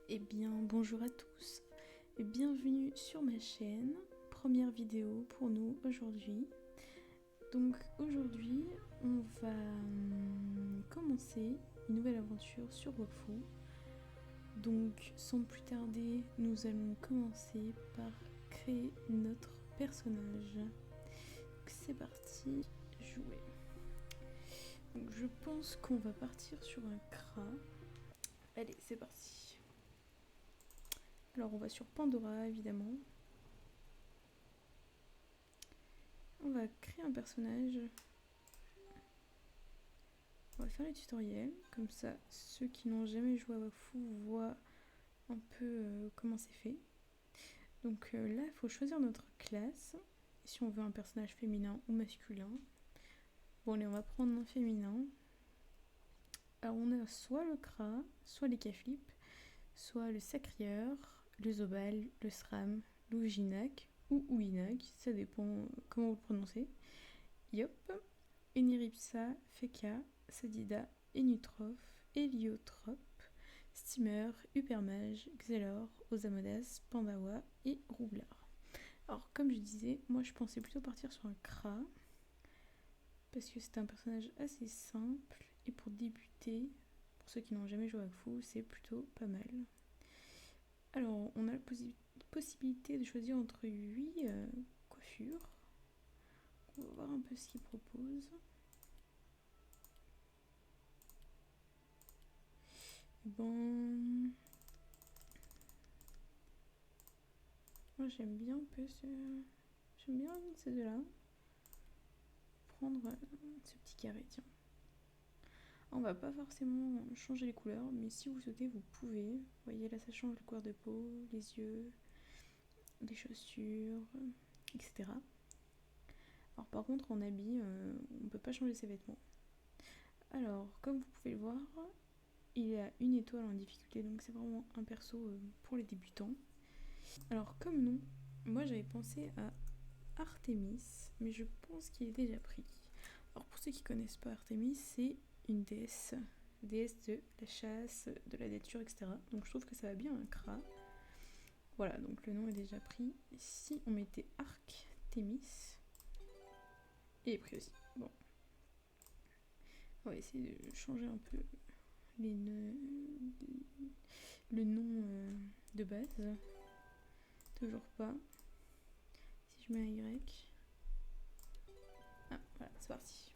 Eh bien, bonjour à tous et bienvenue sur ma chaîne. Première vidéo pour nous aujourd'hui. Donc aujourd'hui, on va commencer une nouvelle aventure sur Wakfu. Donc sans plus tarder, nous allons commencer par créer notre personnage. Donc c'est parti, jouer. Donc je pense qu'on va partir sur un Kra. Allez, c'est parti. Alors on va sur Pandora évidemment. On va créer un personnage. On va faire le tutoriel, comme ça ceux qui n'ont jamais joué à Wakfu voient un peu comment c'est fait. Donc là il faut choisir notre classe, si on veut un personnage féminin ou masculin. Bon allez, on va prendre un féminin. Alors on a soit le Kra, soit les Kaflip, soit le Sacrieur, le Zobal, le Sram, l'Ujinak ou Uinak, ça dépend comment vous le prononcez. Yop, Eniripsa, Feka, Sadida, Enutrof, Héliotrope, Steamer, Hypermage, Xelor, Osamodas, Pandawa et Roublard. Alors comme je disais, moi je pensais plutôt partir sur un Kra, parce que c'est un personnage assez simple, et pour débuter, pour ceux qui n'ont jamais joué à Wakfu, c'est plutôt pas mal. Alors on a la possibilité de choisir entre 8 coiffures. On va voir un peu ce qu'ils proposent. Bon, moi j'aime bien un peu j'aime bien ces deux-là. Prendre ce petit carré, tiens. On va pas forcément changer les couleurs, mais si vous souhaitez, vous pouvez. Vous voyez là, ça change le couleur de peau, les yeux, les chaussures, etc. Alors par contre, en habit, on peut pas changer ses vêtements. Alors, comme vous pouvez le voir, il y a une étoile en difficulté, donc c'est vraiment un perso pour les débutants. Alors comme nom, moi j'avais pensé à Artemis, mais je pense qu'il est déjà pris. Alors pour ceux qui connaissent pas Artemis, c'est une déesse de la chasse, de la nature, etc. Donc je trouve que ça va bien un Kra. Voilà, donc le nom est déjà pris. Si on mettait Arctémis, il est pris aussi. Bon, on va essayer de changer un peu le nom de base. Toujours pas. Si je mets un Y. Ah, voilà, c'est parti.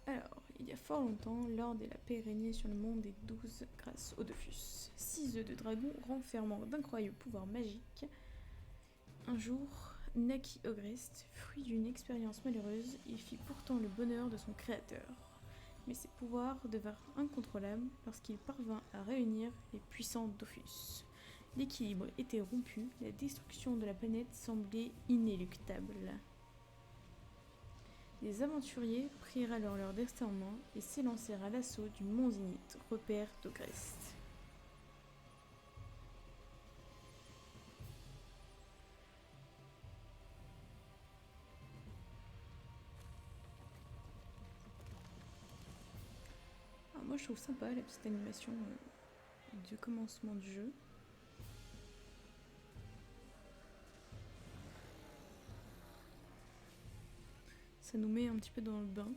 Alors, il y a fort longtemps, l'ordre et la paix régnaient sur le monde des 12 grâce aux Dofus. 6 œufs de dragon renfermant d'incroyables pouvoirs magiques. Un jour, naquit Ogrest, fruit d'une expérience malheureuse, il fit pourtant le bonheur de son créateur. Mais ses pouvoirs devinrent incontrôlables lorsqu'il parvint à réunir les puissants Dofus. L'équilibre était rompu, la destruction de la planète semblait inéluctable. Les aventuriers prirent alors leur destin en main et s'élancèrent à l'assaut du mont Zenith, repère d'Ogrest. Alors moi je trouve sympa la petite animation de commencement du jeu. Ça nous met un petit peu dans le bain.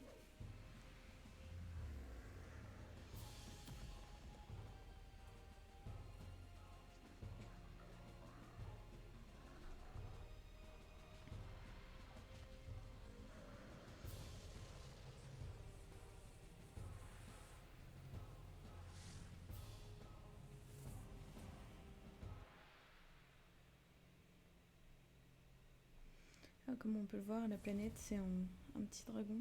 Ah, comme on peut le voir, la planète c'est un petit dragon.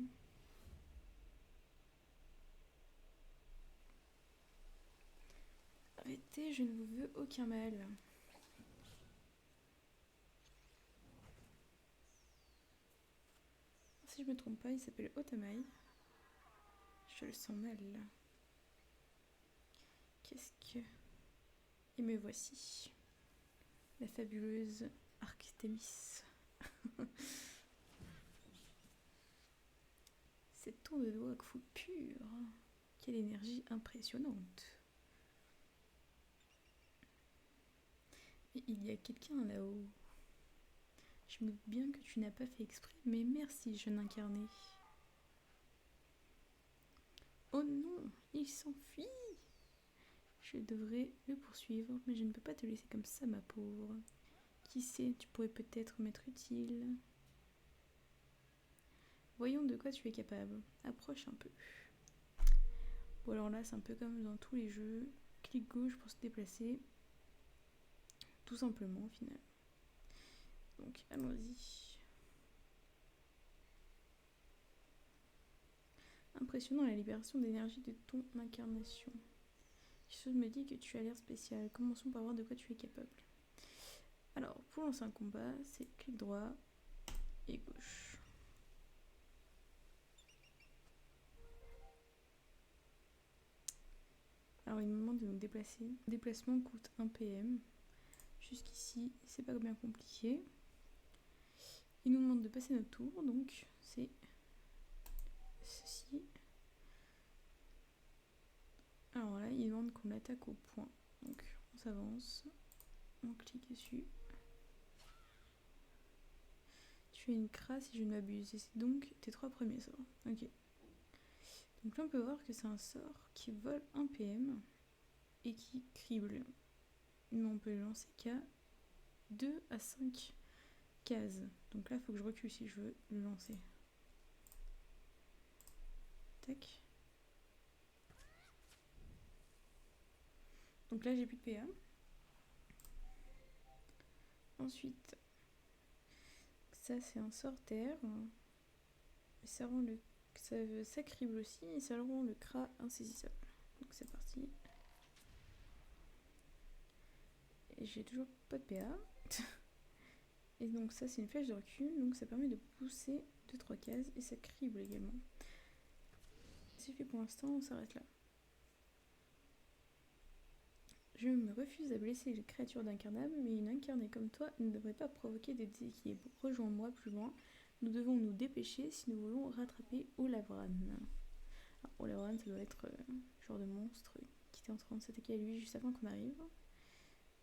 Arrêtez, je ne vous veux aucun mal. Si je me trompe pas, il s'appelle Otamai. Je le sens mal là. Qu'est-ce que... Et me voici. La fabuleuse Arctémis. Cette tour de doigt Wakfu pure. Quelle énergie impressionnante. Et il y a quelqu'un là-haut. Je me doute bien que tu n'as pas fait exprès, mais merci, jeune incarné. Oh non, il s'enfuit. Je devrais le poursuivre, mais je ne peux pas te laisser comme ça, ma pauvre. Qui sait, tu pourrais peut-être m'être utile. Voyons de quoi tu es capable. Approche un peu. Bon alors là, c'est un peu comme dans tous les jeux. Clic gauche pour se déplacer. Tout simplement, au final. Donc, allons-y. Impressionnant la libération d'énergie de ton incarnation. Quelque chose me dit que tu as l'air spécial. Commençons par voir de quoi tu es capable. Alors, pour lancer un combat, c'est clic droit et gauche. Alors, il me demande de nous déplacer. Le déplacement coûte 1 PM. Jusqu'ici, c'est pas bien compliqué. Il nous demande de passer notre tour, donc c'est ceci. Alors là, il demande qu'on l'attaque au point. Donc, on s'avance, on clique dessus. Tu as une crasse si je ne m'abuse, et c'est donc tes 3 premiers sorts. Ok. Donc là, on peut voir que c'est un sort qui vole 1 PM et qui crible. Mais on peut le lancer qu'à 2 à 5 cases. Donc là, il faut que je recule si je veux le lancer. Tac. Donc là, j'ai plus de PA. Ensuite, ça c'est un sort terre. Ça rend le. Ça crible aussi et ça rend le cra insaisissable. Donc c'est parti. Et j'ai toujours pas de PA. Et donc ça c'est une flèche de recul, donc ça permet de pousser 2-3 cases et ça crible également. C'est fait pour l'instant, on s'arrête là. Je me refuse à blesser les créatures d'incarnables, mais une incarnée comme toi ne devrait pas provoquer des déséquilibres. Rejoins-moi plus loin. Nous devons nous dépêcher si nous voulons rattraper Olavran. Alors, Olavran, ça doit être le genre de monstre qui était en train de s'attaquer à lui juste avant qu'on arrive.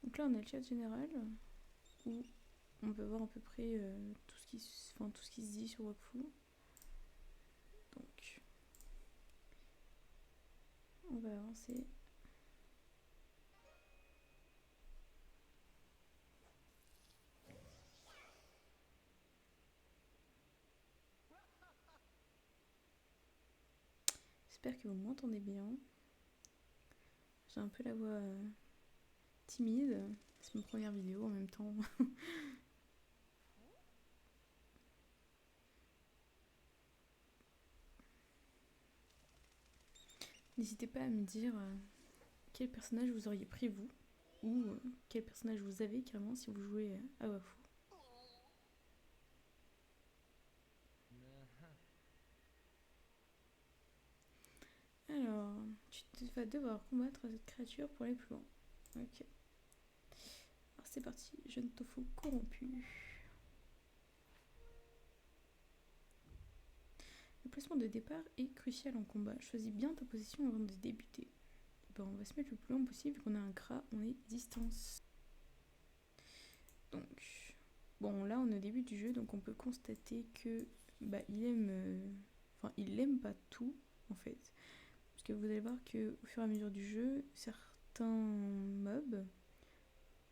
Donc là, on a le chat général où on peut voir à peu près tout ce qui se dit sur Wakfu. Donc, on va avancer. J'espère que vous m'entendez bien. J'ai un peu la voix timide. C'est ma première vidéo en même temps. N'hésitez pas à me dire quel personnage vous auriez pris vous, ou quel personnage vous avez carrément si vous jouez à Wafu. Alors, tu vas devoir combattre cette créature pour aller plus loin. Ok. Alors c'est parti, jeune tofu corrompu. Le placement de départ est crucial en combat. Choisis bien ta position avant de débuter. Bon, on va se mettre le plus loin possible vu qu'on a un gras, on est distance. Donc, bon là on est au début du jeu, donc on peut constater que il aime, il aime pas tout en fait. Parce que vous allez voir que au fur et à mesure du jeu, certains mobs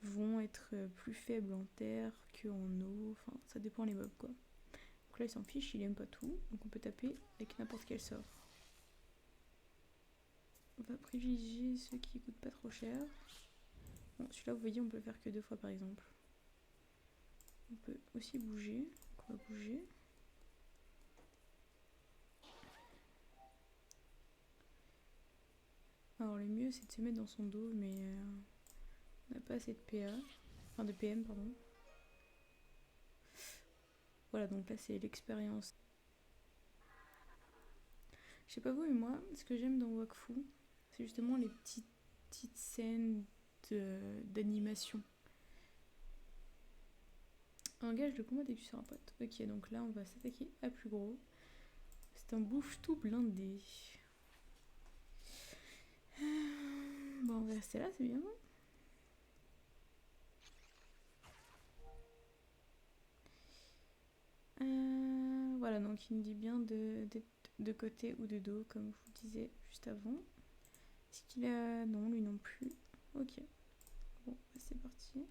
vont être plus faibles en terre qu'en eau, enfin ça dépend les mobs quoi. Donc là il s'en fiche, il aime pas tout, donc on peut taper avec n'importe quel sort. On va privilégier ceux qui coûtent pas trop cher. Bon, celui-là vous voyez on peut le faire que 2 fois par exemple. On peut aussi bouger, donc on va bouger. Alors le mieux c'est de se mettre dans son dos mais on n'a pas assez de PA, enfin de PM pardon. Voilà donc là c'est l'expérience. Je sais pas vous mais moi ce que j'aime dans Wakfu c'est justement les petites scènes d'animation. Engage le combat dès que tu seras un pote. Ok donc là on va s'attaquer à plus gros. C'est un bouffe tout blindé. rester là, c'est bien. Voilà, donc il me dit bien d'être de côté ou de dos, comme je vous disais juste avant. Est-ce qu'il a... Non, lui non plus. Ok. Bon, bah, c'est parti.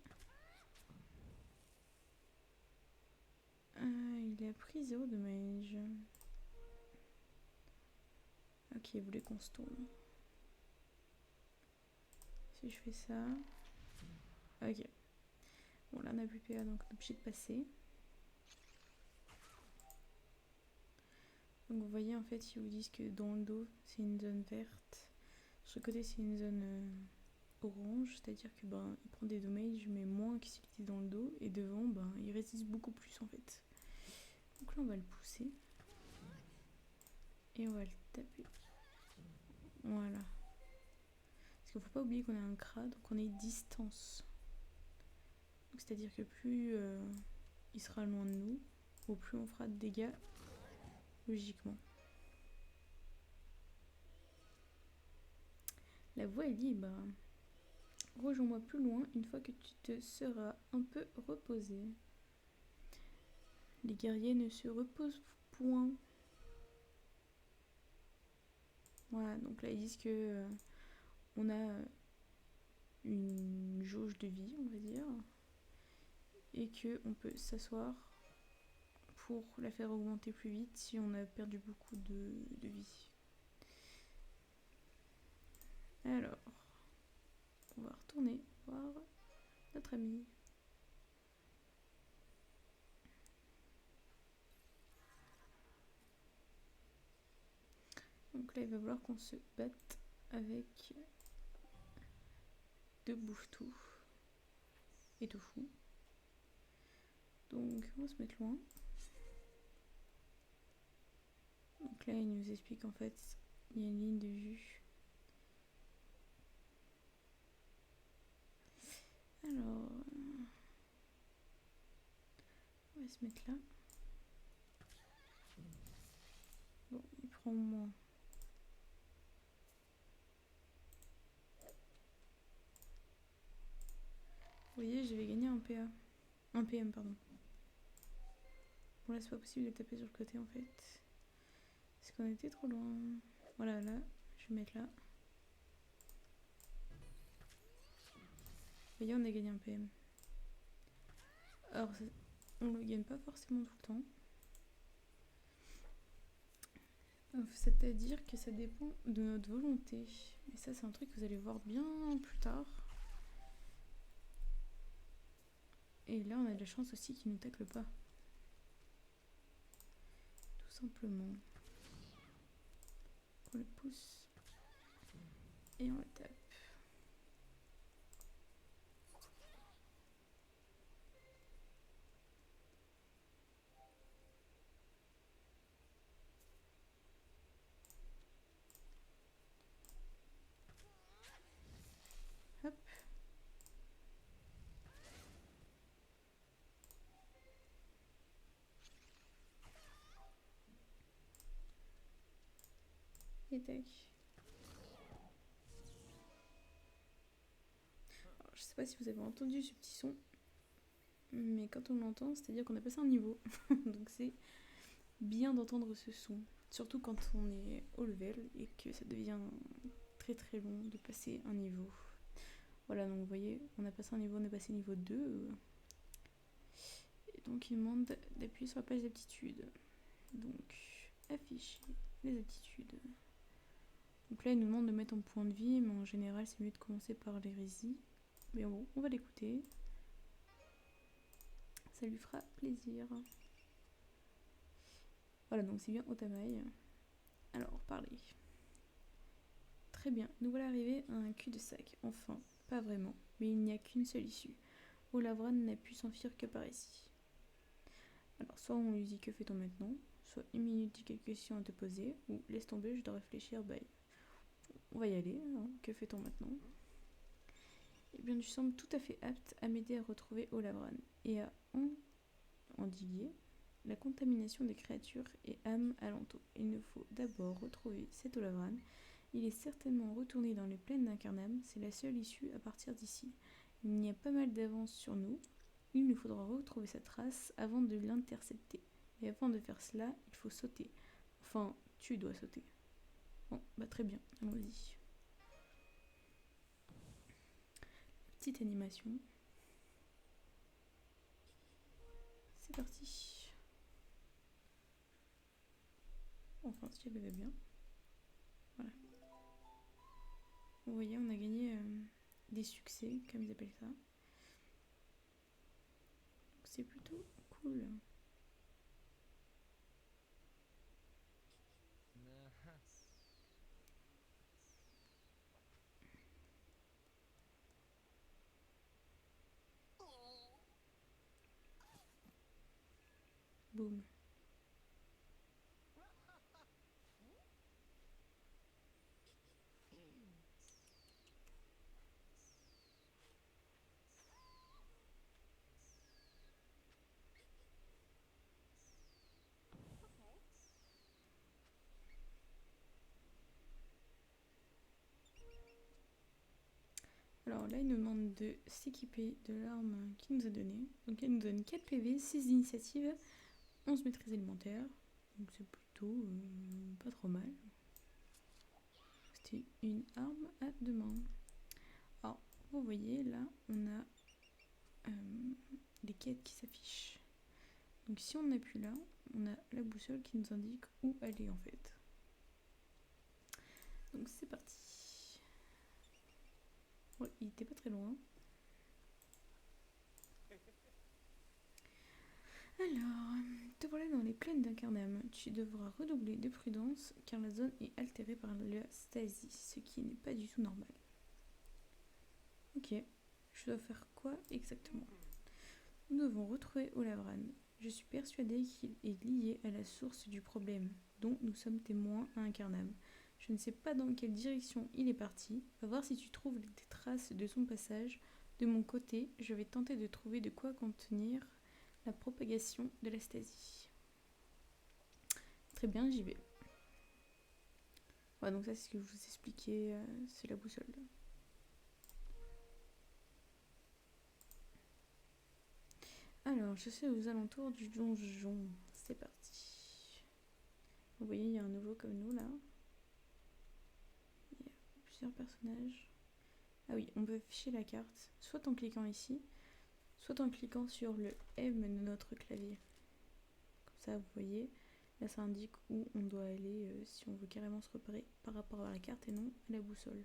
Il a pris 0 dommage. Ok, il voulait qu'on se tourne. Si je fais ça... Ok. Bon, là on a plus PA, donc on est obligé de passer. Donc vous voyez, en fait, ils vous disent que dans le dos, c'est une zone verte. Sur le côté, c'est une zone orange, c'est-à-dire que ben, il prend des dommages, mais moins que s'il était dans le dos. Et devant, ben, il résiste beaucoup plus, en fait. Donc là, on va le pousser. Et on va le taper. Voilà. Parce qu'il ne faut pas oublier qu'on a un Kra, donc on est distance. C'est-à-dire que plus il sera loin de nous, au plus on fera de dégâts, logiquement. La voie est libre. Rejoins-moi plus loin une fois que tu te seras un peu reposé. Les guerriers ne se reposent point. Voilà, donc là ils disent que on a une jauge de vie, on va dire, et que on peut s'asseoir pour la faire augmenter plus vite si on a perdu beaucoup de vie. Alors, on va retourner voir notre ami. Donc là, il va falloir qu'on se batte avec deux bouffes-tout et tout fou. Donc, on va se mettre loin. Donc là, il nous explique en fait, il y a une ligne de vue. Alors, on va se mettre là. Bon, il prend moins. Vous voyez, je vais gagner un PA. Un PM, pardon. Bon, là, c'est pas possible de taper sur le côté, en fait. Parce qu'on était trop loin. Voilà, là, je vais mettre là. Vous voyez, on a gagné un PM. Alors, on le gagne pas forcément tout le temps. C'est-à-dire que ça dépend de notre volonté. Et ça, c'est un truc que vous allez voir bien plus tard. Et là, on a de la chance aussi qu'il ne nous tacle pas. Tout simplement. On le pousse. Et on le tape. Hop. Et tac. Alors, je sais pas si vous avez entendu ce petit son. Mais quand on l'entend, c'est-à-dire qu'on a passé un niveau. Donc c'est bien d'entendre ce son. Surtout quand on est au level et que ça devient très très long de passer un niveau. Voilà, donc vous voyez, on a passé un niveau, on est passé niveau 2. Et donc il demande d'appuyer sur la page d'aptitude. Donc afficher les aptitudes. Donc là il nous demande de mettre en point de vie, mais en général c'est mieux de commencer par l'hérésie. Mais bon, on va l'écouter. Ça lui fera plaisir. Voilà, donc c'est bien Otamaï. Alors, parlez. Très bien, nous voilà arrivés à un cul-de-sac. Enfin, pas vraiment, mais il n'y a qu'une seule issue. Olavran n'a pu s'enfuir que par ici. Alors, soit on lui dit que fait-on maintenant, soit une minute dit quelques questions à te poser, ou laisse tomber, je dois réfléchir, bye. On va y aller, hein. Que fait-on maintenant? Eh bien, tu sembles tout à fait apte à m'aider à retrouver Olavran et à endiguer la contamination des créatures et âmes alentour. Il nous faut d'abord retrouver cet Olavran Il est certainement retourné dans les plaines d'Incarnam, c'est la seule issue à partir d'ici. Il y a pas mal d'avance sur nous. Il nous faudra retrouver sa trace avant de l'intercepter. Et avant de faire cela, il faut sauter. Enfin, tu dois sauter. Bon, bah très bien, allons-y. Petite animation. C'est parti. Enfin, si elle va bien. Voilà. Vous voyez, on a gagné des succès, comme ils appellent ça. Donc c'est plutôt cool. Boum. Alors là, il nous demande de s'équiper de l'arme qu'il nous a donnée. Donc elle nous donne 4 PV, 6 d'initiative, 11 maîtrise élémentaire. Donc c'est plutôt pas trop mal. C'était une arme à deux mains. Alors, vous voyez, là, on a les quêtes qui s'affichent. Donc si on appuie là, on a la boussole qui nous indique où aller en fait. Donc c'est parti. Ouais, il était pas très loin. Alors, te voilà dans les plaines d'Incarnam. Tu devras redoubler de prudence car la zone est altérée par la stasis, ce qui n'est pas du tout normal. Ok, je dois faire quoi exactement? Nous devons retrouver Olavran. Je suis persuadée qu'il est lié à la source du problème, dont nous sommes témoins à Incarnam. Je ne sais pas dans quelle direction il est parti. Va voir si tu trouves des traces de son passage. De mon côté, je vais tenter de trouver de quoi contenir la propagation de la stasie. Très bien, j'y vais. Ouais, donc ça c'est ce que je vous expliquais, c'est la boussole. Alors, je suis aux alentours du donjon. C'est parti. Vous voyez, il y a un nouveau comme nous là. Il y a plusieurs personnages. Ah oui, on peut afficher la carte, soit en cliquant ici, soit en cliquant sur le M de notre clavier. Comme ça, vous voyez, là ça indique où on doit aller si on veut carrément se repérer par rapport à la carte et non à la boussole.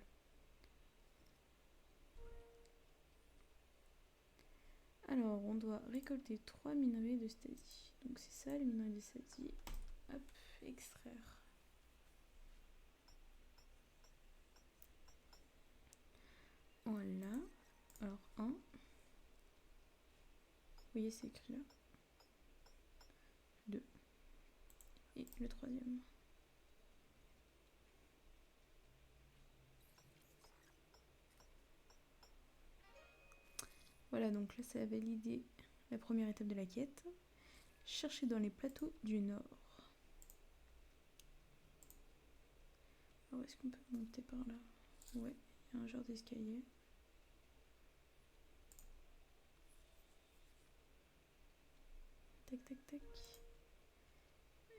Alors, on doit récolter 3 minerais de stasie. Donc c'est ça les minerais de stasie. Hop, extraire. Voilà. Alors, 1. Vous voyez, c'est écrit là. 2. Et le troisième. Voilà, donc là, ça a validé la première étape de la quête. Chercher dans les plateaux du nord. Alors, est-ce qu'on peut monter par là? Ouais, il y a un genre d'escalier. Tac, tac, tac.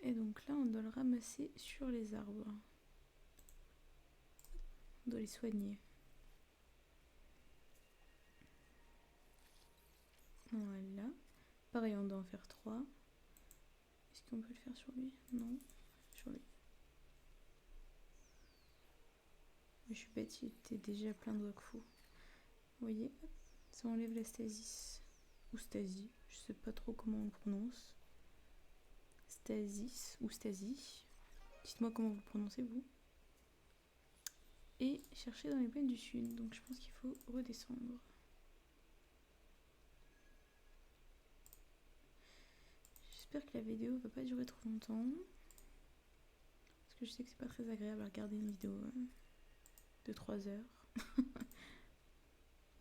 Et donc là, on doit le ramasser sur les arbres. On doit les soigner. Voilà. Pareil, on doit en faire 3. Est-ce qu'on peut le faire sur lui? Non, sur lui. Mais je suis bête, il était déjà plein de wakfu. Vous voyez, hop, ça enlève la stasis. Ou stasie, je sais pas trop comment on le prononce. Stasis ou stasie. Dites-moi comment vous le prononcez, vous. Et chercher dans les plaines du sud. Donc je pense qu'il faut redescendre. J'espère que la vidéo va pas durer trop longtemps. Parce que je sais que c'est pas très agréable à regarder une vidéo de 3 heures.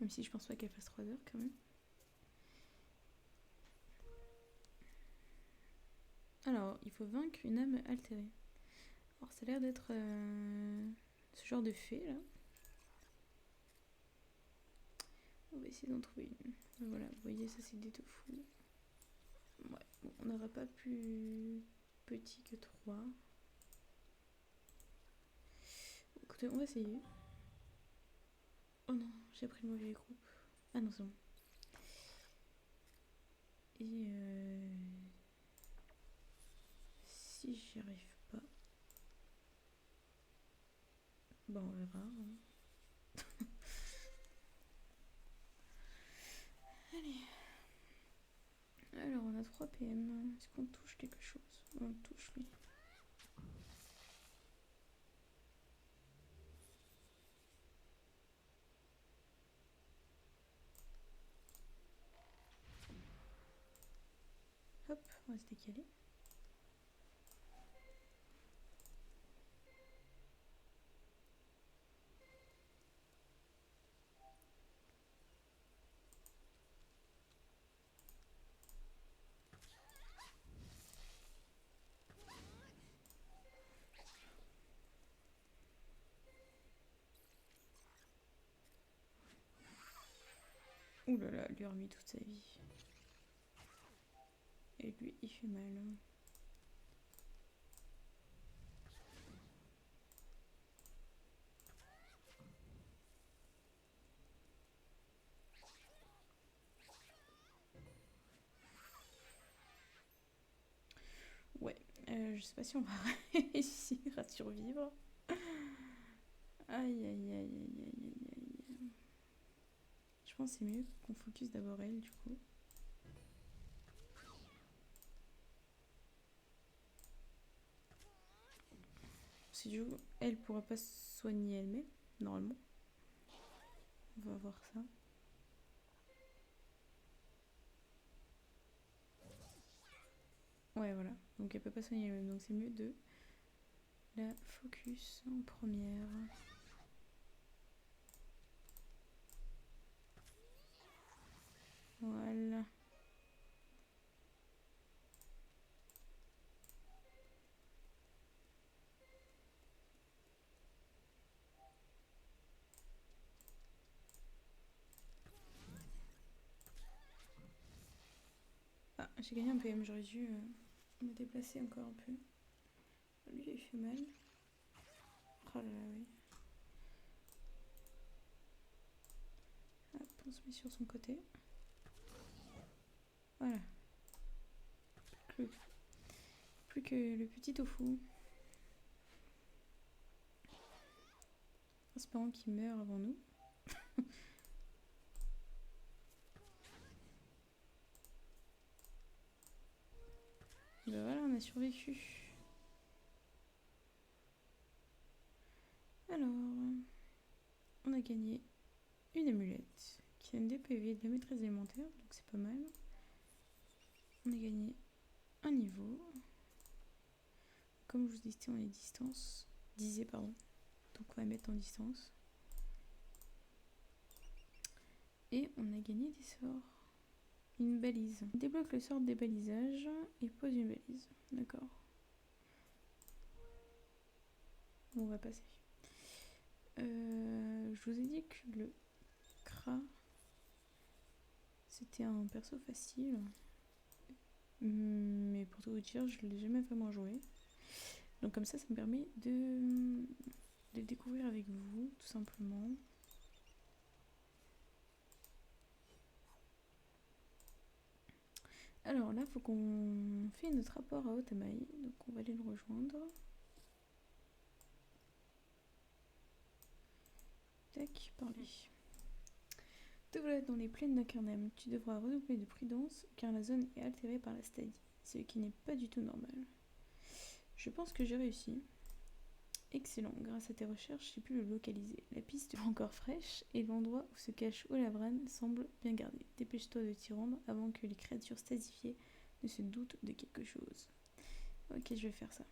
Même si je pense pas qu'elle fasse 3 heures quand même. Alors, il faut vaincre une âme altérée. Alors, ça a l'air d'être ce genre de fée là. On va essayer d'en trouver une. Voilà, vous voyez, ça c'est des tofu. Ouais, bon, on n'aura pas plus petit que 3. Écoutez, on va essayer. Oh non, j'ai pris le mauvais groupe. Ah non, c'est bon. Et si j'y arrive pas, bah on verra. Hein. Allez. Alors on a 3 PM. Est-ce qu'on touche quelque chose? On touche lui. Hop, on va se décaler. Ouh là là, lui a remis toute sa vie. Et lui, il fait mal. Ouais, je sais pas si on va réussir à survivre. Aïe aïe aïe aïe aïe aïe aïe. Je pense que c'est mieux qu'on focus d'abord elle du coup. Si du coup, elle pourra pas se soigner elle-même, normalement. On va voir ça. Ouais, voilà. Donc elle peut pas soigner elle-même. Donc c'est mieux de la focus en première. Voilà. Ah, j'ai gagné un PM. J'aurais dû me déplacer encore un peu. Lui, il fait mal. Oh là là, oui. Hop, on se met sur son côté. Voilà. Plus que le petit tofu. Espérons qu'il meurt avant nous. Ben voilà, on a survécu. Alors, on a gagné une amulette qui donne des PV de la maîtrise élémentaire, donc c'est pas mal. On a gagné un niveau. Comme je vous disais, on est disais, pardon. Donc on va mettre en distance. Et on a gagné des sorts. Une balise. On débloque le sort des balisages et pose une balise. D'accord. Bon, on va passer. Je vous ai dit que le Kra, c'était un perso facile. Mais pour tout vous dire, je ne l'ai jamais vraiment joué. Donc comme ça me permet de le découvrir avec vous, tout simplement. Alors là, il faut qu'on fait notre rapport à Otamai. Donc on va aller le rejoindre. Tac, parler. Te voilà dans les plaines d'Incarnam. Tu devras redoubler de prudence car la zone est altérée par la stadie, ce qui n'est pas du tout normal. Je pense que j'ai réussi. Excellent, grâce à tes recherches, j'ai pu le localiser. La piste est encore fraîche et l'endroit où se cache Olavran semble bien gardé. Dépêche-toi de t'y rendre avant que les créatures stasifiées ne se doutent de quelque chose. Ok, je vais faire ça.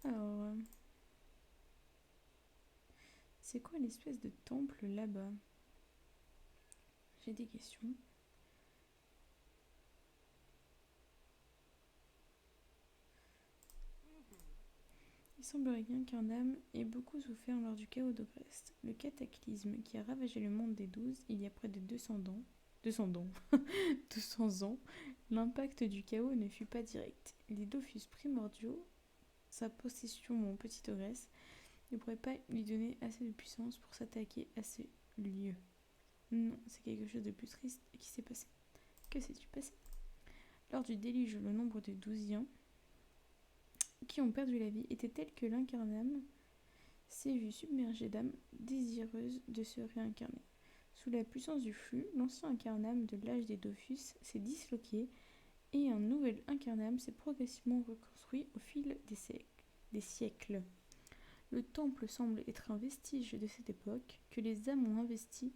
Alors, c'est quoi l'espèce de temple là-bas? J'ai des questions. semblerait qu'Incarnam ait beaucoup souffert lors du chaos d'Ogrest. Le cataclysme qui a ravagé le monde des 12 il y a près de 200 ans, 200 ans, l'impact du chaos ne fut pas direct. Les Dofus primordiaux, sa possession mon petit Ogrest, ne pourrait pas lui donner assez de puissance pour s'attaquer à ce lieu. Non, c'est quelque chose de plus triste qui s'est passé. Que s'est-il passé? Lors du déluge, le nombre de Douziens qui ont perdu la vie était tel que l'Incarnam s'est vu submergé d'âmes désireuses de se réincarner. Sous la puissance du flux, l'ancien Incarnam de l'âge des Dofus s'est disloqué et un nouvel Incarnam s'est progressivement reconstruit au fil des siècles. Le temple semble être un vestige de cette époque que les âmes ont investi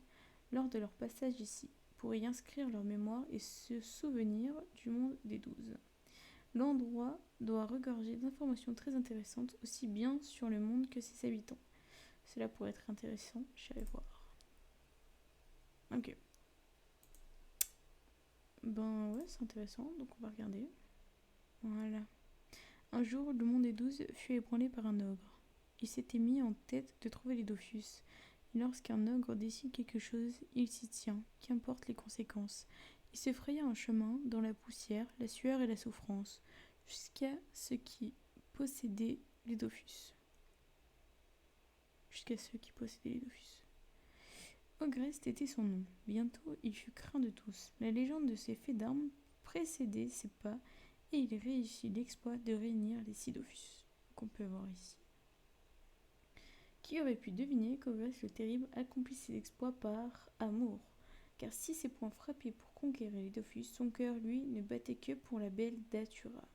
lors de leur passage ici, pour y inscrire leur mémoire et se souvenir du monde des 12. L'endroit doit regorger d'informations très intéressantes, aussi bien sur le monde que ses habitants. Cela pourrait être intéressant, j'irai voir. Ok. Ben ouais, c'est intéressant, donc on va regarder. Voilà. Un jour, le monde des 12 fut ébranlé par un ogre. Il s'était mis en tête de trouver les Dofus. Et lorsqu'un ogre décide quelque chose, il s'y tient, qu'importe les conséquences. Il se fraya un chemin dans la poussière, la sueur et la souffrance, jusqu'à ce qui possédait les Dofus. Ogrest était son nom. Bientôt, il fut craint de tous. La légende de ses faits d'armes précédait ses pas et il réussit l'exploit de réunir les 6 Dofus, qu'on peut voir ici. Qui aurait pu deviner qu'Ogrest le Terrible accomplisse ses exploits par amour? Car si ses poings frappaient pour conquérir les Dofus, son cœur, lui, ne battait que pour la belle Datura.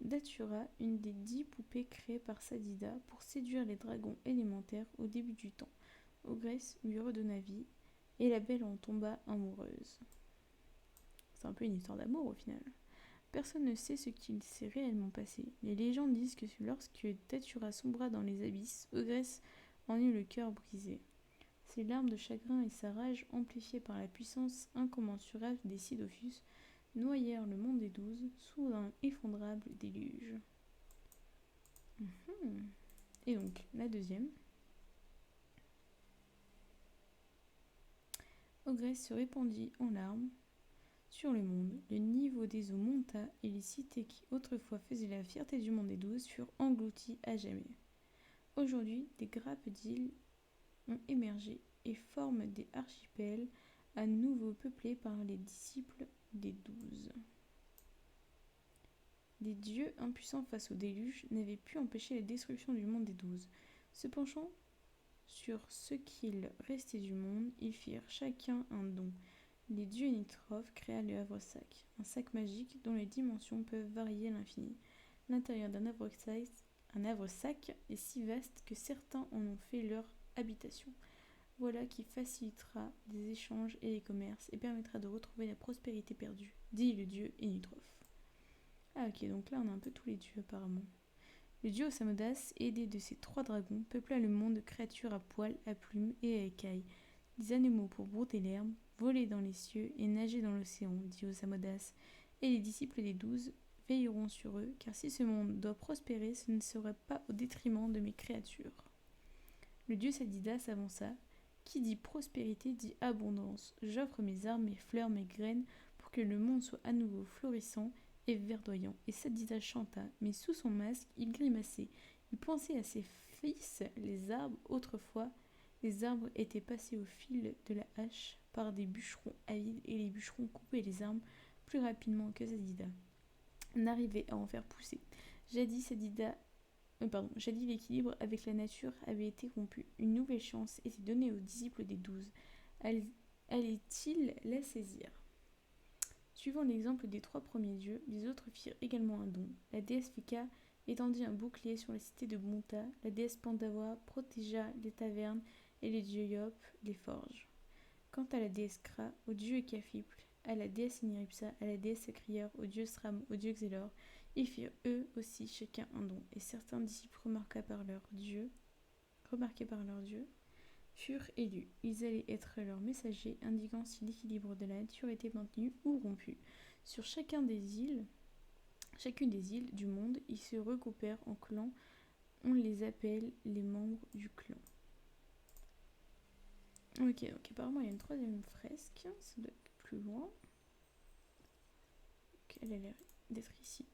Datura, une des 10 poupées créées par Sadida pour séduire les dragons élémentaires au début du temps. Ogrest lui redonna vie, et la belle en tomba amoureuse. C'est un peu une histoire d'amour au final. Personne ne sait ce qu'il s'est réellement passé. Les légendes disent que lorsque Datura sombra dans les abysses, Ogrest en eut le cœur brisé. Ses larmes de chagrin et sa rage, amplifiées par la puissance incommensurable des 6 Dofus, noyèrent le monde des 12 sous un effondrable déluge. Et donc, la deuxième. Ogrest se répandit en larmes sur le monde. Le niveau des eaux monta et les cités qui autrefois faisaient la fierté du monde des 12 furent englouties à jamais. Aujourd'hui, des grappes d'îles ont émergé et forment des archipels à nouveau peuplés par les disciples des 12. Les dieux, impuissants face au déluge, n'avaient pu empêcher la destruction du monde des 12. Se penchant sur ce qu'il restait du monde, ils firent chacun un don. Les dieux Nitrof créa le Havre-Sac, un sac magique dont les dimensions peuvent varier à l'infini. L'intérieur d'un Havre-Sac est si vaste que certains en ont fait leur habitation. Voilà qui facilitera les échanges et les commerces et permettra de retrouver la prospérité perdue, dit le dieu Enitrof. Ah ok, donc là on a un peu tous les dieux apparemment. Le dieu Osamodas, aidé de ses 3 dragons, peupla le monde de créatures à poils, à plumes et à écailles, des animaux pour brouter l'herbe, voler dans les cieux et nager dans l'océan, dit Osamodas, et les disciples des 12 veilleront sur eux, car si ce monde doit prospérer, ce ne serait pas au détriment de mes créatures. Le dieu Sadida s'avança. Qui dit prospérité dit abondance. J'offre mes armes, mes fleurs, mes graines pour que le monde soit à nouveau florissant et verdoyant. Et Sadida chanta, mais sous son masque, il grimaçait. Il pensait à ses fils, les arbres. Autrefois, les arbres étaient passés au fil de la hache par des bûcherons avides et les bûcherons coupaient les arbres plus rapidement que Sadida n'arrivait à en faire pousser. Jadis l'équilibre avec la nature avait été rompu. Une nouvelle chance était donnée aux disciples des 12. Allait-il la saisir? Suivant l'exemple des 3 premiers dieux, les autres firent également un don. La déesse Fika étendit un bouclier sur la cité de Bonta, la déesse Pandawa protégea les tavernes et les dieux Yop les forges. Quant à la déesse Kra, au dieu Kafiple, à la déesse Iniripsa, à la déesse Sacrière, au dieu Sram, au dieu Xelor, ils firent eux aussi chacun un don, et certains disciples remarqués par leur dieu, furent élus. Ils allaient être leurs messagers, indiquant si l'équilibre de la nature était maintenu ou rompu. Sur chacun des îles Chacune des îles du monde, ils se regroupèrent en clans. On les appelle les membres du clan. Ok, donc apparemment il y a une troisième fresque. Ça doit être plus loin. Ok, elle a l'air d'être ici.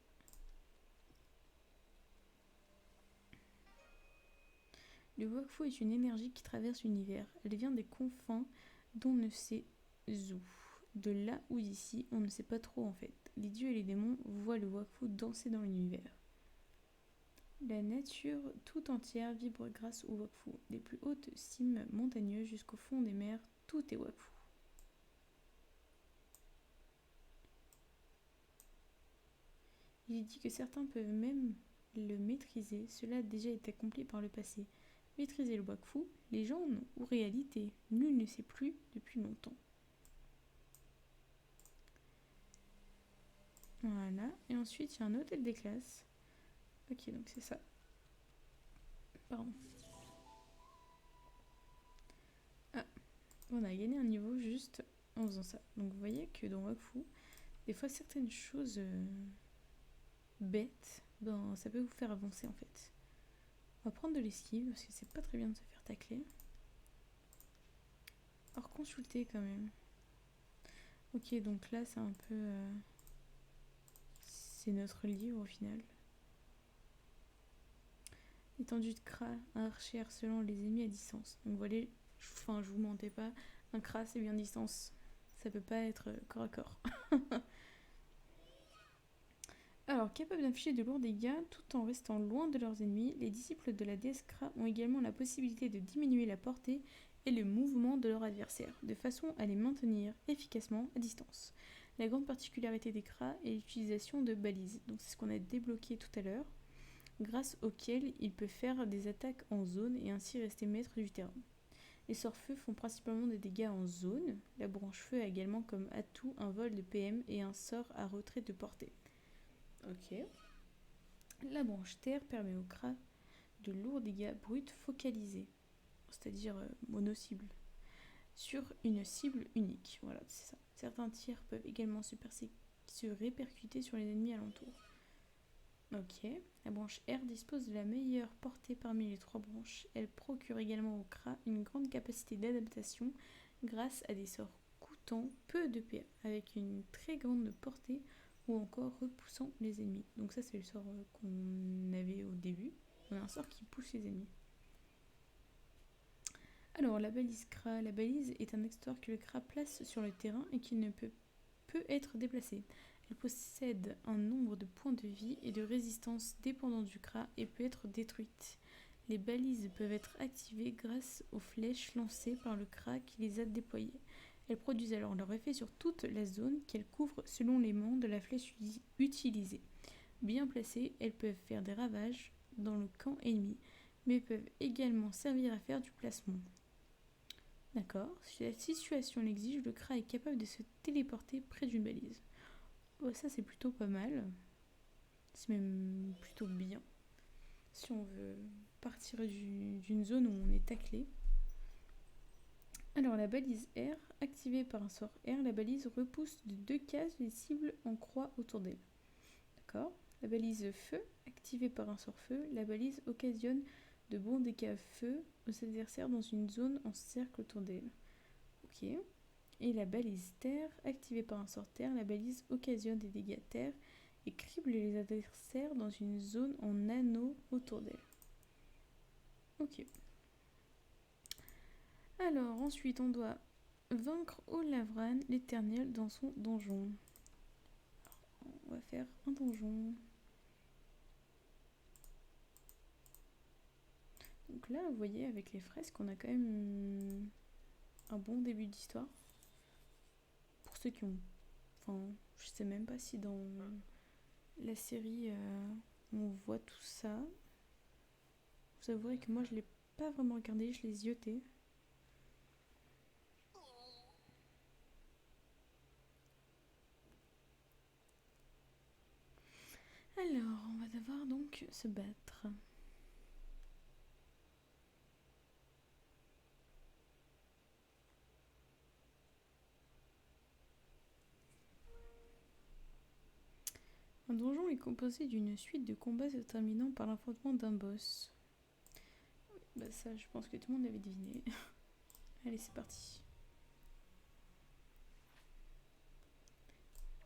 Le Wakfu est une énergie qui traverse l'univers. Elle vient des confins d'on ne sait où. De là ou d'ici, on ne sait pas trop en fait. Les dieux et les démons voient le Wakfu danser dans l'univers. La nature tout entière vibre grâce au Wakfu. Des plus hautes cimes montagneuses jusqu'au fond des mers, tout est Wakfu. Il dit que certains peuvent même le maîtriser. Cela a déjà été accompli par le passé. Maîtriser le Wakfu, légende ou réalité, nul ne sait plus depuis longtemps. Voilà, et ensuite il y a un hôtel des classes. Ok, donc c'est ça. Pardon. Ah, on a gagné un niveau juste en faisant ça. Donc vous voyez que dans Wakfu, des fois certaines choses bêtes, ben ça peut vous faire avancer en fait. On va prendre de l'esquive parce que c'est pas très bien de se faire tacler. Alors consulter quand même. Ok, donc là c'est un peu... c'est notre livre au final. Étendue de Kra, un archer harcelant les ennemis à distance. Donc voilà, je vous mentais pas, un Kra c'est bien distance. Ça peut pas être corps à corps. Alors, capables d'infliger de lourds dégâts tout en restant loin de leurs ennemis, les disciples de la déesse Kra ont également la possibilité de diminuer la portée et le mouvement de leur adversaire, de façon à les maintenir efficacement à distance. La grande particularité des Kra est l'utilisation de balises, donc c'est ce qu'on a débloqué tout à l'heure, grâce auxquelles ils peuvent faire des attaques en zone et ainsi rester maîtres du terrain. Les sorts feu font principalement des dégâts en zone. La branche feu a également comme atout un vol de PM et un sort à retrait de portée. Ok. La branche terre permet au Kra de lourds dégâts bruts focalisés, c'est-à-dire mono-cible, sur une cible unique. Voilà, c'est ça. Certains tirs peuvent également se répercuter sur les ennemis alentours. Ok. La branche R dispose de la meilleure portée parmi les trois branches. Elle procure également au Kra une grande capacité d'adaptation grâce à des sorts coûtant peu de PA, avec une très grande portée ou encore repoussant les ennemis. Donc ça c'est le sort qu'on avait au début. On a un sort qui pousse les ennemis. Alors la balise Kra. La balise est un accessoire que le Kra place sur le terrain et qui ne peut être déplacé. Elle possède un nombre de points de vie et de résistance dépendant du Kra et peut être détruite. Les balises peuvent être activées grâce aux flèches lancées par le Kra qui les a déployées. Elles produisent alors leur effet sur toute la zone qu'elles couvrent selon l'aimant de la flèche utilisée. Bien placées, elles peuvent faire des ravages dans le camp ennemi, mais peuvent également servir à faire du placement. D'accord, si la situation l'exige, le Kra est capable de se téléporter près d'une balise. Oh, ça c'est plutôt pas mal. C'est même plutôt bien. Si on veut partir d'une zone où on est taclé. Alors la balise R, activée par un sort R, la balise repousse de 2 cases les cibles en croix autour d'elle. D'accord. La balise feu, activée par un sort feu, la balise occasionne de bons dégâts feu aux adversaires dans une zone en cercle autour d'elle. Ok. Et la balise terre, activée par un sort terre, la balise occasionne des dégâts terre et crible les adversaires dans une zone en anneau autour d'elle. Ok. Alors ensuite on doit vaincre Olavran l'Éternel dans son donjon. Alors, on va faire un donjon. Donc là vous voyez avec les fresques on a quand même un bon début d'histoire. Pour ceux qui ont... Enfin je sais même pas si dans la série on voit tout ça. Vous avouerez que moi je l'ai pas vraiment regardé, je l'ai zioté. Alors, on va devoir donc se battre. Un donjon est composé d'une suite de combats se terminant par l'affrontement d'un boss. Bah ça, je pense que tout le monde l'avait deviné. Allez, c'est parti.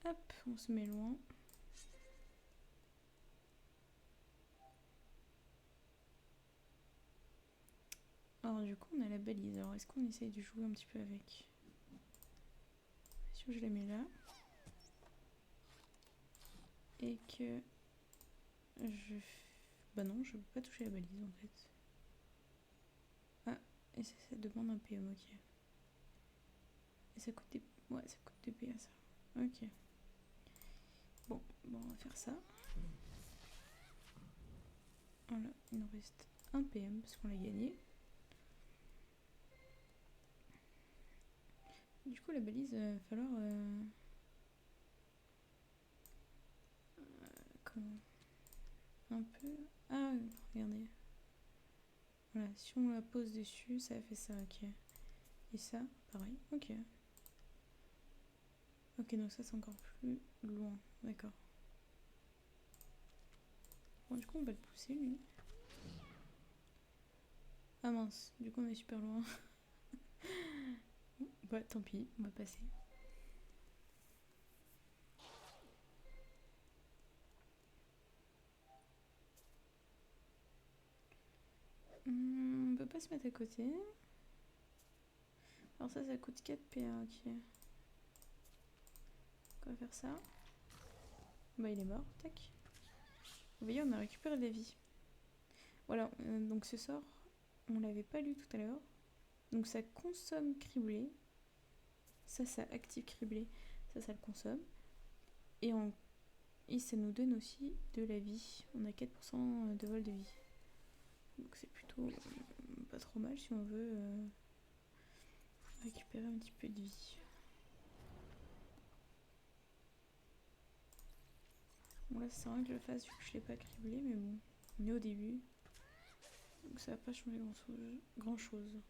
Hop, on se met loin. Alors du coup, on a la balise. Alors est-ce qu'on essaye de jouer un petit peu avec? Si je la mets là. Et que je... Bah non, je peux pas toucher la balise en fait. Ah, et ça demande un PM, ok. Et ça coûte des... Ouais, ça coûte des PA ça. Ok. Bon, on va faire ça. Voilà, il nous reste un PM parce qu'on l'a gagné. Du coup, la balise, il va falloir... comment? Un peu... Ah, regardez. Voilà, si on la pose dessus, ça fait ça, ok. Et ça, pareil, ok. Ok, donc ça, c'est encore plus loin, d'accord. Bon, du coup, on va le pousser, lui. Ah mince, du coup, on est super loin. Bah, tant pis, on va passer. On peut pas se mettre à côté. Alors ça coûte 4 PA, ok. On va faire ça. Bah il est mort, tac. Vous voyez, on a récupéré de la vie. Voilà, donc ce sort, on l'avait pas lu tout à l'heure. Donc ça consomme criblé. Ça active criblé. Ça le consomme. Et ça nous donne aussi de la vie. On a 4% de vol de vie. Donc c'est plutôt pas trop mal si on veut récupérer un petit peu de vie. Bon là c'est vrai que je le fasse vu que je l'ai pas criblé, mais bon, on est au début. Donc ça va pas changer grand chose.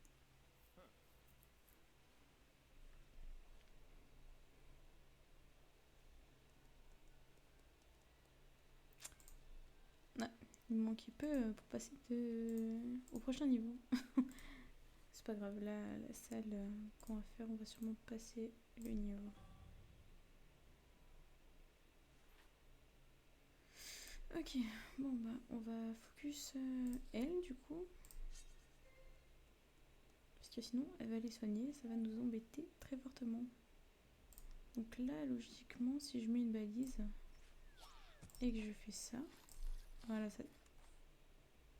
Ah, il me manquait peu pour passer au prochain niveau. C'est pas grave, là la salle qu'on va faire, on va sûrement passer le niveau. Ok, bon bah on va focus elle du coup. Parce que sinon elle va les soigner, ça va nous embêter très fortement. Donc là logiquement si je mets une balise et que je fais ça, voilà ça...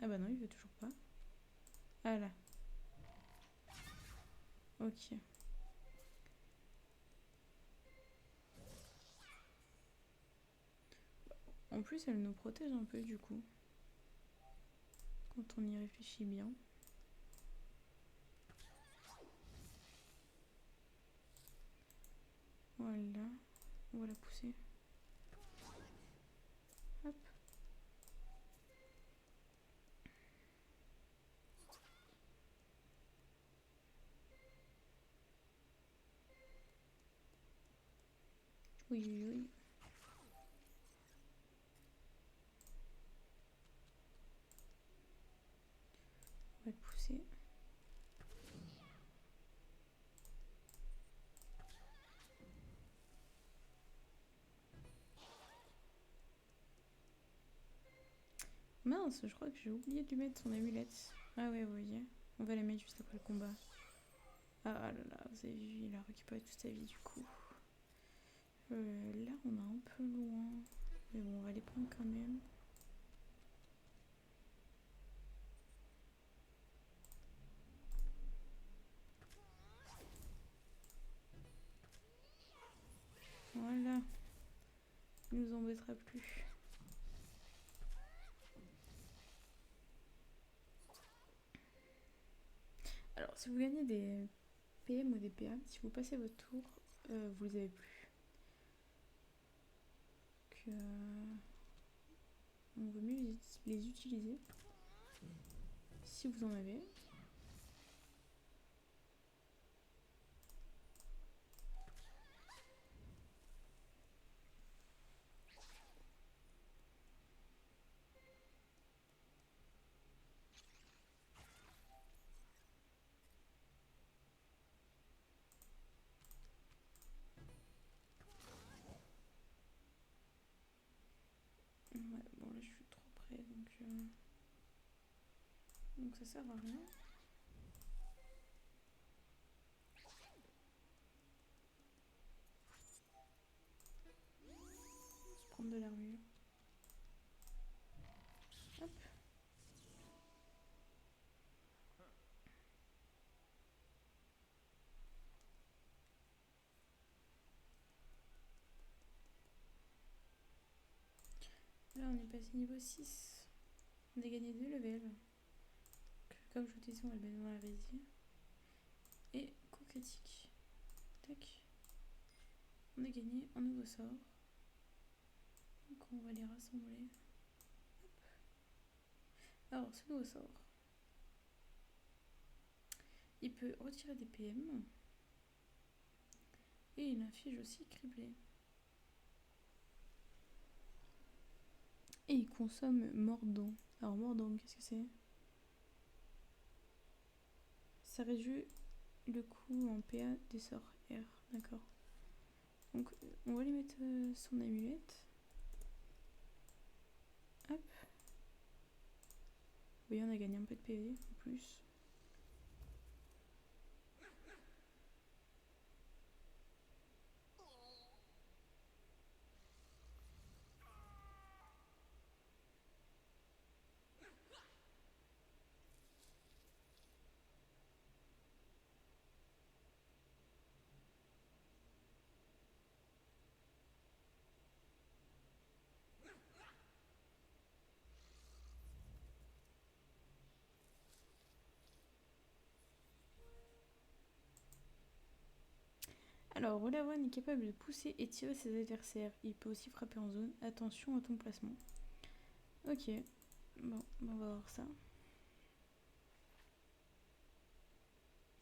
Ah bah non il veut toujours pas. Ah là. Ok. En plus elle nous protège un peu du coup. Quand on y réfléchit bien. Voilà. On va la pousser. Hop. Oui, oui, oui. On va le pousser. Mince, je crois que j'ai oublié de lui mettre son amulette. Ah ouais, vous voyez. On va la mettre juste après le combat. Ah là là, vous avez vu, il a récupéré toute sa vie du coup. Là, on est un peu loin. Mais bon, on va les prendre quand même. Voilà. Il nous embêtera plus. Alors, si vous gagnez des PM ou des PA, si vous passez votre tour, vous les avez plus. Donc, on vaut mieux les utiliser. Si vous en avez. Ouais, bon là je suis trop près donc ça sert à rien. Se prendre de l'armure. Hop. Là on est passé niveau 6. On a gagné 2 levels. Donc, comme je vous disais, on va le mettre dans la résine. Et coup critique. Tac. On a gagné un nouveau sort. Donc on va les rassembler. Hop. Alors ce nouveau sort, il peut retirer des PM. Et il inflige aussi criblé. Et il consomme mordant. Alors mordant, qu'est-ce que c'est? Ça réduit le coût en PA des sorts R. D'accord. Donc on va lui mettre son amulette. Hop. Vous voyez, on a gagné un peu de PV en plus. Alors, Rolavoine est capable de pousser et tirer ses adversaires. Il peut aussi frapper en zone. Attention à ton placement. Ok. Bon, on va voir ça.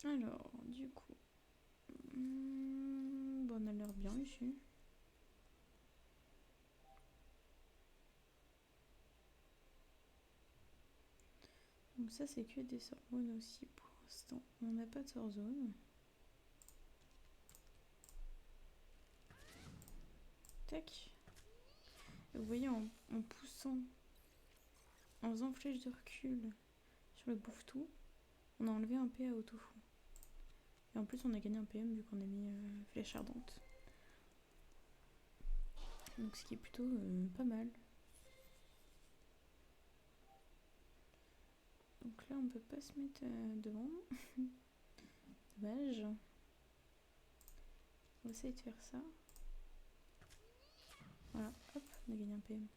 Alors, du coup... bon, on a l'air bien ici. Donc ça, c'est que des sorts mono aussi pour l'instant. On n'a pas de sort zone. Tac. Et vous voyez, en poussant, en faisant flèche de recul sur le bouffe-tout, on a enlevé un PA au tofu. Et en plus, on a gagné un PM vu qu'on a mis flèche ardente. Donc ce qui est plutôt pas mal. Donc là, on peut pas se mettre devant. Dommage. On va essayer de faire ça. Voilà, hop, on a gagné un PM.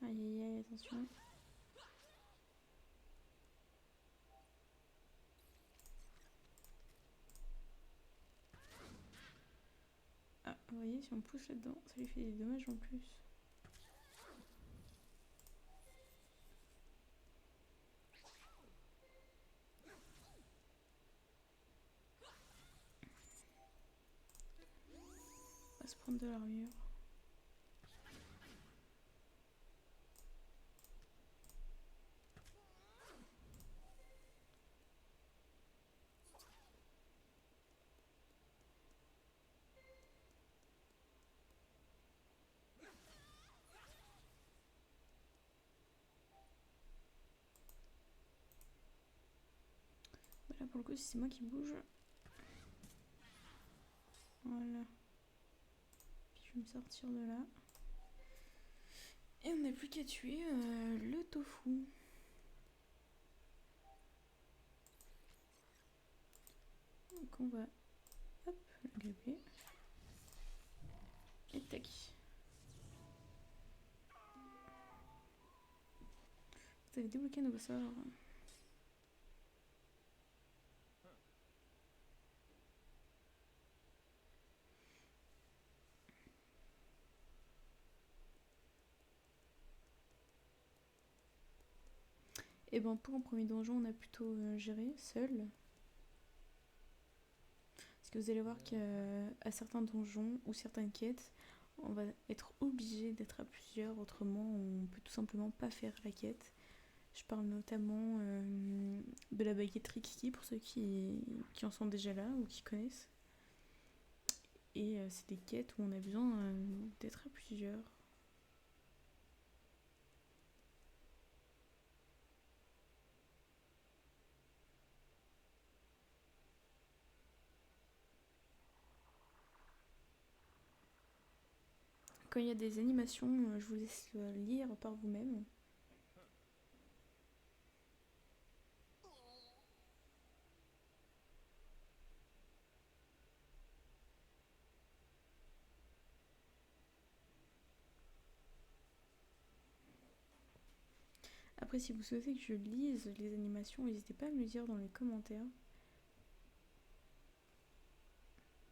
Aïe aïe aïe, attention. Ah, vous voyez, si on pousse là-dedans, ça lui fait des dommages en plus. On va se prendre de l'armure. Bah là, pour le coup, si c'est moi qui bouge. Voilà. Puis je vais me sortir de là. Et on n'a plus qu'à tuer le tofu. Donc on va, hop, le gripper. Et tac. Vous avez débloqué un nouveau sort. Et ben pour un premier donjon, on a plutôt géré seul. Parce que vous allez voir qu'à certains donjons ou certaines quêtes, on va être obligé d'être à plusieurs, autrement on peut tout simplement pas faire la quête. Je parle notamment de la baguetterie Kiki pour ceux qui en sont déjà là ou qui connaissent. Et c'est des quêtes où on a besoin d'être à plusieurs. Quand il y a des animations, je vous laisse lire par vous-même. Après, si vous souhaitez que je lise les animations, n'hésitez pas à me le dire dans les commentaires.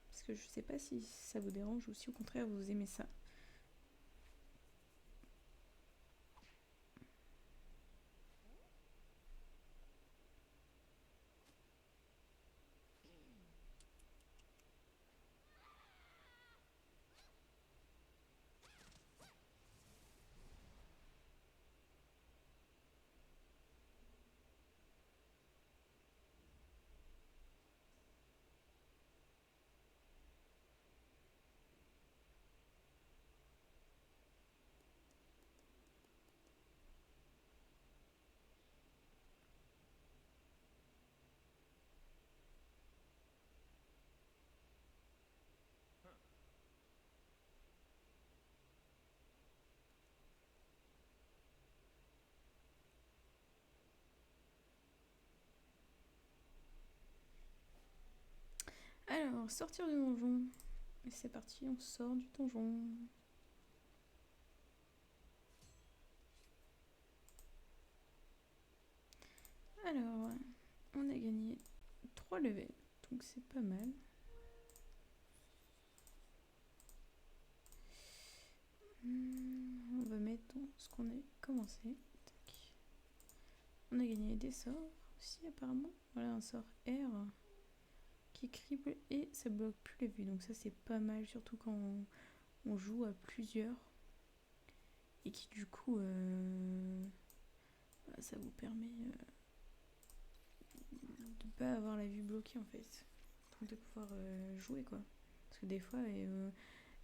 Parce que je sais pas si ça vous dérange ou si au contraire vous aimez ça. Alors, sortir du donjon. Et c'est parti, on sort du donjon. Alors, on a gagné 3 levels, donc c'est pas mal. On va mettre dans ce qu'on a commencé. Tac. On a gagné des sorts aussi apparemment. Voilà un sort R qui crible et ça bloque plus les vues. Donc ça c'est pas mal, surtout quand on joue à plusieurs. Et qui du coup ça vous permet de pas avoir la vue bloquée en fait. Donc de pouvoir jouer quoi. Parce que des fois il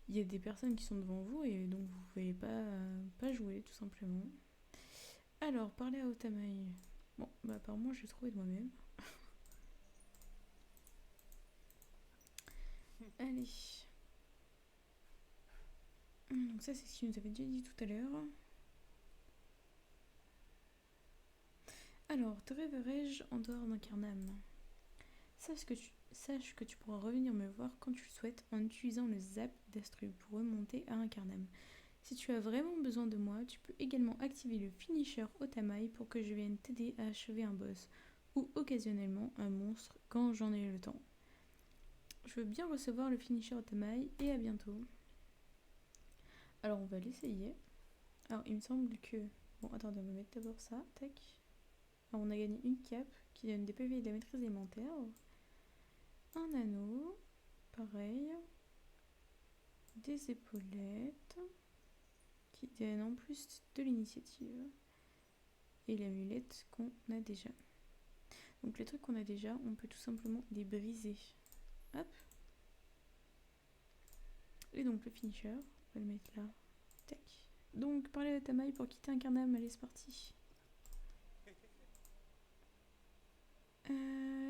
y a des personnes qui sont devant vous et donc vous pouvez pas jouer tout simplement. Alors, parler à Otamaï. Bon, bah apparemment j'ai trouvé de moi-même. Allez. Donc ça c'est ce qu'il nous avait déjà dit tout à l'heure. Alors, te réveillerai-je en dehors d'un Carnam? Sache que tu pourras revenir me voir quand tu le souhaites en utilisant le zap d'Astru pour remonter à un Carnam. Si tu as vraiment besoin de moi, tu peux également activer le finisher Otamaï pour que je vienne t'aider à achever un boss ou occasionnellement un monstre quand j'en ai le temps. Je veux bien recevoir le finisher Otamaï et à bientôt. Alors on va l'essayer. Alors il me semble que... Bon attendez, on va mettre d'abord ça, tac. Alors on a gagné une cape qui donne des PV et de la maîtrise élémentaire. Un anneau, pareil. Des épaulettes qui donnent en plus de l'initiative. Et l'amulette qu'on a déjà. Donc les trucs qu'on a déjà, on peut tout simplement les briser. Hop. Et donc le finisher, on va le mettre là. Tac. Donc parler à Tamaï pour quitter un Carnam, allez c'est parti.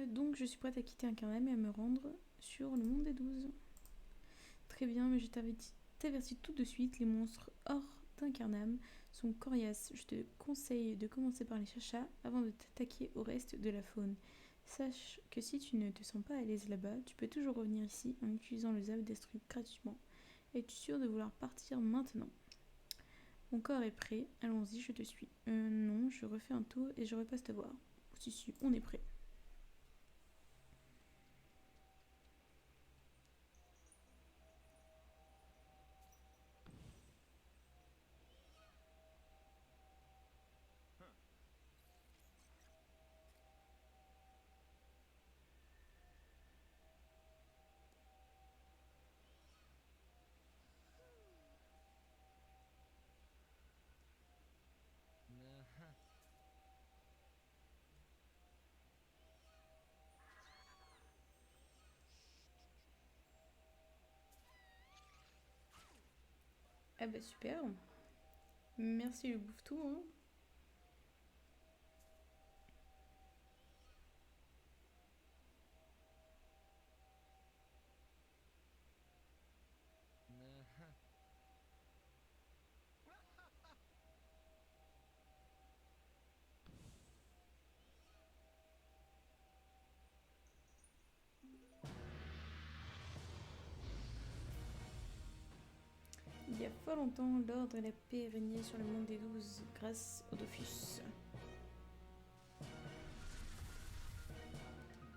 Donc je suis prête à quitter un Carnam et à me rendre sur le monde des 12. Très bien, mais je t'avertis tout de suite, les monstres hors d'un Carnam sont coriaces. Je te conseille de commencer par les chachas avant de t'attaquer au reste de la faune. Sache que si tu ne te sens pas à l'aise là-bas, tu peux toujours revenir ici en utilisant le Zap Destru gratuitement. Es-tu sûr de vouloir partir maintenant? Mon corps est prêt, allons-y, je te suis. Non, je refais un tour et je repasse te voir. Si, on est prêt. Ah bah super. Merci le bouffe-tout, hein. Il y a fort longtemps, l'ordre et la paix régnaient sur le monde des 12 grâce au Dofus.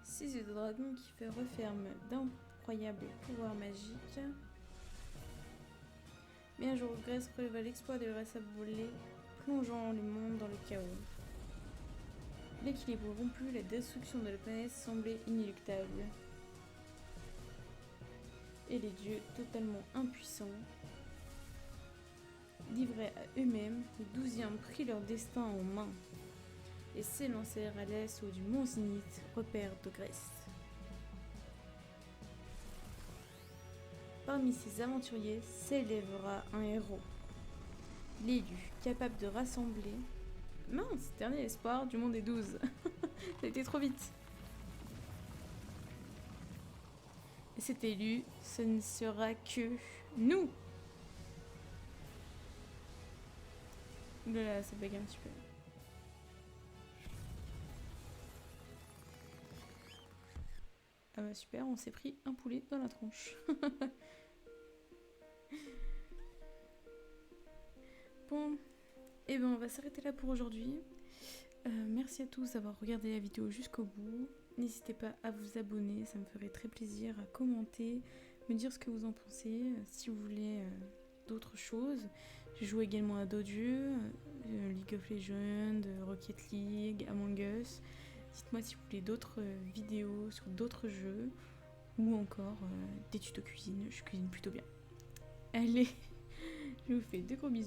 6 yeux de dragon qui fait referme d'incroyables pouvoirs magiques. Mais un jour, Grèce releva l'exploit de leur voler, plongeant le monde dans le chaos. L'équilibre rompu, la destruction de la planète semblait inéluctable. Et les dieux, totalement impuissants, livrés à eux-mêmes, les 12e prirent leur destin en main et s'élancèrent à l'assaut du mont Zénith, repère de Grèce. Parmi ces aventuriers s'élèvera un héros, l'élu, capable de rassembler... Mince, dernier espoir du monde des 12. Ça a été trop vite. Et cet élu, ce ne sera que nous. Oulala, ça bug un petit peu. Ah bah super, on s'est pris un poulet dans la tronche. Bon, et ben on va s'arrêter là pour aujourd'hui. Merci à tous d'avoir regardé la vidéo jusqu'au bout. N'hésitez pas à vous abonner, ça me ferait très plaisir, à commenter, me dire ce que vous en pensez, si vous voulez d'autres choses. Je joue également à d'autres jeux, League of Legends, Rocket League, Among Us. Dites-moi si vous voulez d'autres vidéos sur d'autres jeux ou encore des tutos cuisine, je cuisine plutôt bien. Allez, je vous fais de gros bisous.